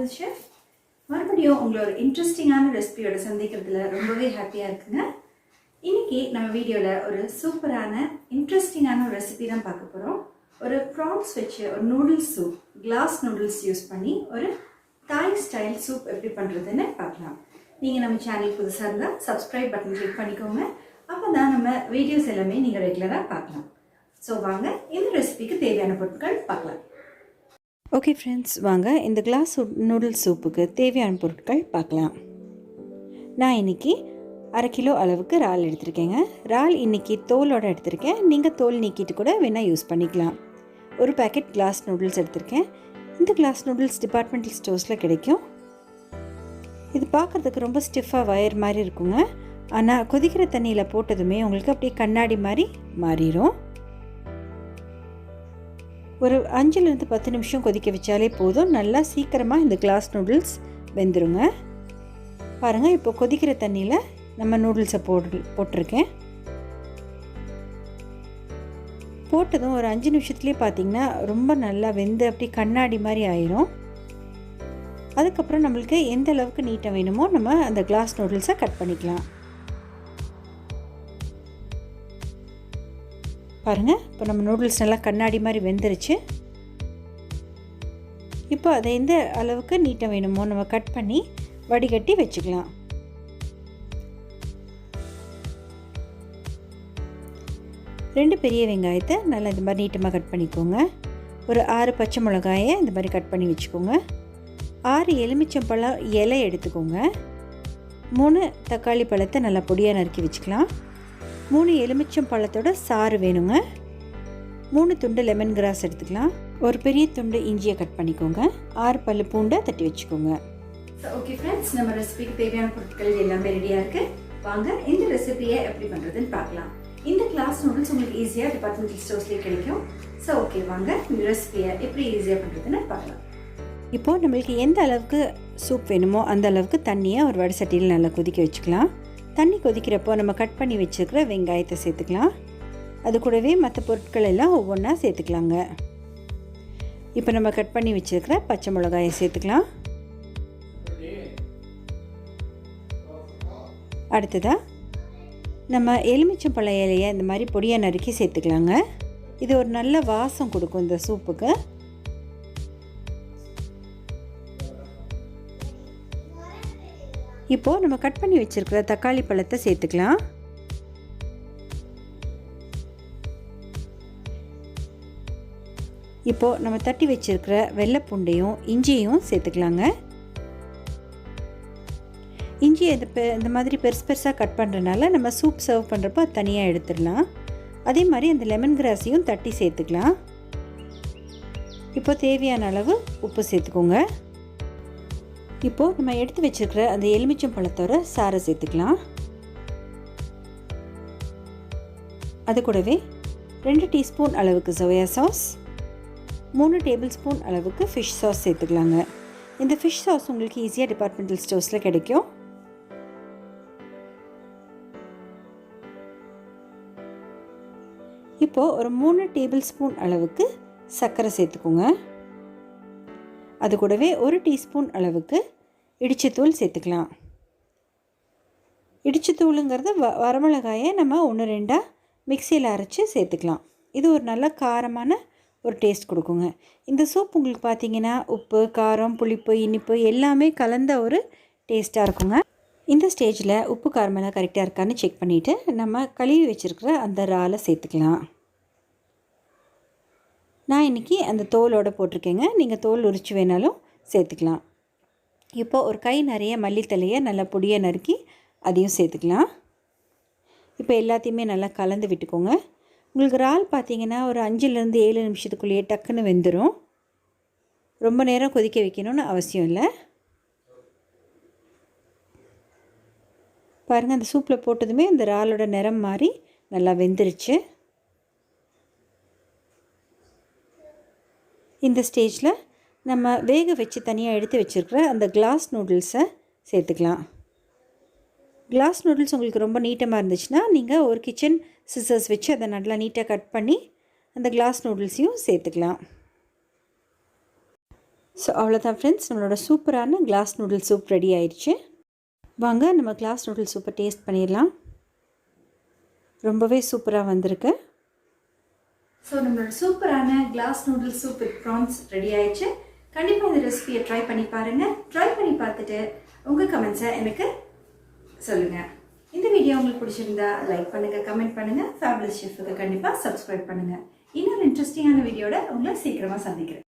NOODLES chef. மறுபடியும் உங்களை ஒரு இன்ட்ரெஸ்டிங்கான ரெசிபியோட சந்திக்கிறதுல ரொம்பவே ஹாப்பியாக இருக்குங்க. இன்றைக்கி நம்ம வீடியோவில் ஒரு சூப்பரான இன்ட்ரெஸ்டிங்கான ரெசிபி தான் பார்க்க போகிறோம். ஒரு ப்ரான்ஸ் வச்சு ஒரு noodles soup, glass noodles use பண்ணி ஒரு தாய் ஸ்டைல் சூப் எப்படி பண்ணுறதுன்னு பார்க்கலாம். நீங்கள் நம்ம சேனல் புதுசாக இருந்தால் சப்ஸ்கிரைப் பட்டன் கிளிக் பண்ணிக்கோங்க. அப்போ தான் நம்ம வீடியோஸ் எல்லாமே நீங்கள் ரெகுலராக பார்க்கலாம். ஸோ வாங்க இந்த ரெசிபிக்கு தேவையான பொருட்கள் பார்க்கலாம். ஓகே ஃப்ரெண்ட்ஸ், வாங்க இந்த கிளாஸ் நூடுல்ஸ் சூப்புக்கு தேவையான பொருட்கள் பார்க்கலாம். நான் இன்றைக்கி 1/2 கிலோ அளவுக்கு இறால் எடுத்திருக்கேங்க. இறால் இன்றைக்கி தோலோடு எடுத்திருக்கேன். நீங்கள் தோல் நீக்கிட்டு கூட வேணால் யூஸ் பண்ணிக்கலாம். ஒரு பேக்கெட் கிளாஸ் நூடுல்ஸ் எடுத்திருக்கேன். இந்த கிளாஸ் நூடுல்ஸ் டிபார்ட்மெண்டல் ஸ்டோர்ஸில் கிடைக்கும். இது பார்க்குறதுக்கு ரொம்ப ஸ்டிஃபாக வயர் மாதிரி இருக்குங்க. ஆனால் கொதிக்கிற தண்ணியில் போட்டதுமே உங்களுக்கு அப்படியே கண்ணாடி மாதிரி மாறிடும். ஒரு 5லேருந்து 10 நிமிஷம் கொதிக்க வச்சாலே போதும். நல்லா சீக்கிரமாக இந்த கிளாஸ் நூடுல்ஸ் வெந்துருங்க. பாருங்கள், இப்போ கொதிக்கிற தண்ணியில் நம்ம நூடுல்ஸை போட்டிருக்கேன். போட்டதும் ஒரு 5 நிமிஷத்துலேயே பார்த்திங்கன்னா ரொம்ப நல்லா வெந்து அப்படி கண்ணாடி மாதிரி ஆயிரும். அதுக்கப்புறம் நம்மளுக்கு எந்த அளவுக்கு நீட்டாக வேணுமோ நம்ம அந்த கிளாஸ் நூடுல்ஸை கட் பண்ணிக்கலாம். பாருங்கள், இப்போ நம்ம நூடுல்ஸ் நல்லா கண்ணாடி மாதிரி வெந்துருச்சு. இப்போ அதை எந்த அளவுக்கு நீட்டாக வேணுமோ நம்ம கட் பண்ணி வடிகட்டி வச்சுக்கலாம். ரெண்டு பெரிய வெங்காயத்தை நல்லா இந்த மாதிரி நீட்டமாக கட் பண்ணிக்கோங்க. ஒரு 6 பச்சை மிளகாயை இந்த மாதிரி கட் பண்ணி வச்சுக்கோங்க. 6 எலுமிச்சம்பழம் இலை எடுத்துக்கோங்க. 3 தக்காளி பழத்தை நல்லா பொடியாக நறுக்கி வச்சுக்கலாம். 3 எலுமிச்சம் பழத்தோட சாறு வேணுங்க. 3 துண்டு லெமன் கிராஸ் எடுத்துக்கலாம். ஒரு பெரிய துண்டு இஞ்சியை கட் பண்ணிக்கோங்க. 6 பல்லு பூண்டை தட்டி வச்சுக்கோங்க. ஓகே ஃப்ரெண்ட்ஸ், நம்ம ரெசிபிக்கு தேவையான பொருட்கள் எல்லாமே ரெடியாக இருக்குது. வாங்க இந்த ரெசிபியை எப்படி பண்ணுறதுன்னு பார்க்கலாம். இந்த கிளாஸ் நூடுல்ஸ் உங்களுக்கு ஈஸியாக டிபார்ட்மெண்டல் ஸ்டோர்ஸ்லேயே கிடைக்கும். ஸோ ஓகே, வாங்க இந்த ரெசிபியை எப்படி ஈஸியாக பண்ணுறதுன்னு பார்க்கலாம். இப்போது நம்மளுக்கு எந்த அளவுக்கு சூப் வேணுமோ அந்த அளவுக்கு தண்ணியை ஒரு வடை சட்டியில் நல்லா கொதிக்க வச்சுக்கலாம். தண்ணி கொதிக்கிறப்போ நம்ம கட் பண்ணி வச்சுருக்கிற வெங்காயத்தை சேர்த்துக்கலாம். அது கூடவே மற்ற பொருட்கள் எல்லாம் ஒவ்வொன்றா சேர்த்துக்கலாங்க. இப்போ நம்ம கட் பண்ணி வச்சுருக்கிற பச்சை மிளகாயை சேர்த்துக்கலாம். அடுத்ததாக நம்ம எலுமிச்சம்பழ இலையை இந்த மாதிரி பொடியாக நறுக்கி சேர்த்துக்கலாங்க. இது ஒரு நல்ல வாசம் கொடுக்கும் இந்த சூப்புக்கு. இப்போது நம்ம கட் பண்ணி வச்சுருக்கிற தக்காளி பழத்தை சேர்த்துக்கலாம். இப்போது நம்ம தட்டி வச்சுருக்கிற வெள்ளைப்பூண்டையும் இஞ்சியையும் சேர்த்துக்கலாங்க. இஞ்சியை இந்த மாதிரி பெருசாக கட் பண்ணுறதுனால நம்ம சூப் சர்வ் பண்ணுறப்போ அது தனியாக எடுத்துடலாம். அதே மாதிரி அந்த லெமன் கிராஸையும் தட்டி சேர்த்துக்கலாம். இப்போ தேவையான அளவு உப்பு சேர்த்துக்கோங்க. இப்போது நம்ம எடுத்து வச்சுருக்கிற அந்த எலுமிச்சம் பழத்தோட சாறை சேர்த்துக்கலாம். அது கூடவே 2 டீஸ்பூன் அளவுக்கு சோயா சாஸ், 3 டேபிள் ஸ்பூன் அளவுக்கு ஃபிஷ் சாஸ் சேர்த்துக்கலாங்க. இந்த ஃபிஷ் சாஸ் உங்களுக்கு ஈஸியாக டிபார்ட்மெண்டல் ஸ்டோர்ஸில் கிடைக்கும். இப்போது ஒரு 3 டேபிள் ஸ்பூன் அளவுக்கு சர்க்கரை சேர்த்துக்கோங்க. அது கூடவே 1 டீஸ்பூன் அளவுக்கு இடிச்சத்தூள் சேர்த்துக்கலாம். இடிச்சத்தூளுங்கிறது வரமிளகாயை நம்ம 1-2 மிக்சியில் அரைச்சி சேர்த்துக்கலாம். இது ஒரு நல்ல காரமான ஒரு டேஸ்ட் கொடுக்குங்க. இந்த சூப் உங்களுக்கு பார்த்திங்கன்னா உப்பு, காரம், புளிப்பு, இனிப்பு எல்லாமே கலந்த ஒரு டேஸ்ட்டாக இருக்குங்க. இந்த ஸ்டேஜில் உப்பு காரமெல்லாம் கரெக்டாக இருக்கான்னு செக் பண்ணிவிட்டு நம்ம கழுவி வச்சுருக்கிற அந்த இறாலை சேர்த்துக்கலாம். நான் இன்றைக்கி அந்த தோலோடு போட்டிருக்கேங்க. நீங்கள் தோல் உரித்து வேணாலும் சேர்த்துக்கலாம். இப்போது ஒரு கை நிறைய மல்லித்தலையை நல்லா பொடியாக நறுக்கி அதையும் சேர்த்துக்கலாம். இப்போ எல்லாத்தையுமே நல்லா கலந்து விட்டுக்கோங்க. உங்களுக்கு இறால் பார்த்திங்கன்னா ஒரு 5லேருந்து 7 நிமிஷத்துக்குள்ளேயே டக்குன்னு வெந்துடும். ரொம்ப நேரம் கொதிக்க வைக்கணும்னு அவசியம் இல்லை. பாருங்கள், அந்த சூப்பில் போட்டதுமே இந்த இறாலோட நிறம் மாறி நல்லா வெந்துருச்சு. இந்த ஸ்டேஜில் நம்ம வேக வச்சு தனியாக எடுத்து வச்சுருக்கிற அந்த கிளாஸ் நூடுல்ஸை சேர்த்துக்கலாம். கிளாஸ் நூடுல்ஸ் உங்களுக்கு ரொம்ப நீட்டமாக இருந்துச்சுன்னா நீங்கள் ஒரு கிச்சன் சிசர்ஸ் வச்சு அதை நல்லா நீட்டாக கட் பண்ணி அந்த கிளாஸ் நூடுல்ஸையும் சேர்த்துக்கலாம். ஸோ அவ்வளோதான் ஃப்ரெண்ட்ஸ், நம்மளோட சூப்பரான கிளாஸ் நூடுல் சூப் ரெடி ஆயிடுச்சு. வாங்க நம்ம கிளாஸ் நூடுல் சூப்பை டேஸ்ட் பண்ணிடலாம். ரொம்பவே சூப்பராக வந்திருக்கு. ஸோ நம்மளோட சூப்பரான glass noodle soup with prawns ready ஆயிடுச்சு. கண்டிப்பாக இந்த ரெசிபியை ட்ரை பண்ணி பாருங்கள். ட்ரை பண்ணி பார்த்துட்டு உங்கள் கமெண்ட்ஸை எனக்கு சொல்லுங்கள். இந்த வீடியோ உங்களுக்கு பிடிச்சிருந்தா லைக் பண்ணுங்கள், கமெண்ட் பண்ணுங்கள். ஃபேபுலஸ் செஃப்க்கு கண்டிப்பாக சப்ஸ்கிரைப் பண்ணுங்கள். இன்னொரு இன்ட்ரெஸ்டிங்கான வீடியோட உங்களை சீக்கிரமாக சந்திக்கிறேன்.